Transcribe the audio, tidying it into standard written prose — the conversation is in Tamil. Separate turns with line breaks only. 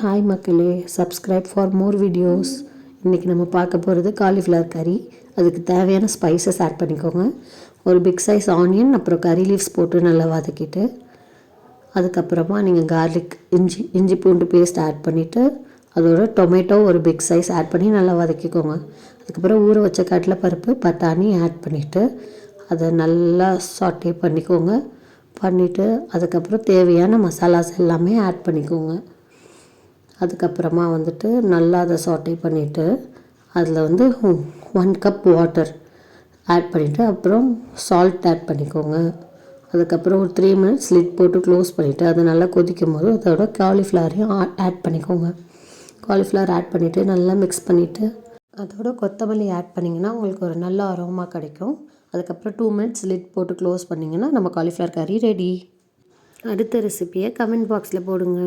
ஹாய் மக்களே, சப்ஸ்கிரைப் ஃபார் மோர் வீடியோஸ். இன்றைக்கி நம்ம பார்க்க போகிறது காலிஃப்ளவர் கறி. அதுக்கு தேவையான ஸ்பைசஸ் ஆட் பண்ணிக்கோங்க. ஒரு பிக் சைஸ் ஆனியன், அப்புறம் கறி லீவ்ஸ் போட்டு நல்லா வதக்கிட்டு, அதுக்கப்புறமா நீங்கள் கார்லிக் இஞ்சி பூண்டு பேஸ்ட் ஆட் பண்ணிவிட்டு, அதோட டொமேட்டோ ஒரு பிக் சைஸ் ஆட் பண்ணி நல்லா வதக்கிக்கோங்க. அதுக்கப்புறம் ஊற வச்ச கடலைப்பருப்பு, பட்டாணி ஆட் பண்ணிவிட்டு அதை நல்லா சாட்டே பண்ணிக்கோங்க. பண்ணிவிட்டு அதுக்கப்புறம் தேவையான மசாலாஸ் எல்லாமே ஆட் பண்ணிக்கோங்க. அதுக்கப்புறமா நல்லா அதை சாட்டே பண்ணிவிட்டு அதில் 1 கப் வாட்டர் ஆட் பண்ணிவிட்டு அப்புறம் சால்ட் ஆட் பண்ணிக்கோங்க. அதுக்கப்புறம் ஒரு 3 மினிட்ஸ் லிட் போட்டு க்ளோஸ் பண்ணிவிட்டு அது நல்லா கொதிக்கும் போது அதோட காலிஃப்ளவரையும் ஆட் பண்ணிக்கோங்க. காலிஃப்ளவர் ஆட் பண்ணிவிட்டு நல்லா மிக்ஸ் பண்ணிவிட்டு அதோட கொத்தமல்லி ஆட் பண்ணிங்கன்னா உங்களுக்கு ஒரு நல்ல அரோமா கிடைக்கும். அதுக்கப்புறம் 2 மினிட்ஸ் லிட் போட்டு க்ளோஸ் பண்ணிங்கன்னா நம்ம காலிஃப்ளவர் கறி ரெடி. அடுத்த ரெசிபியை கமெண்ட் பாக்ஸில் போடுங்க.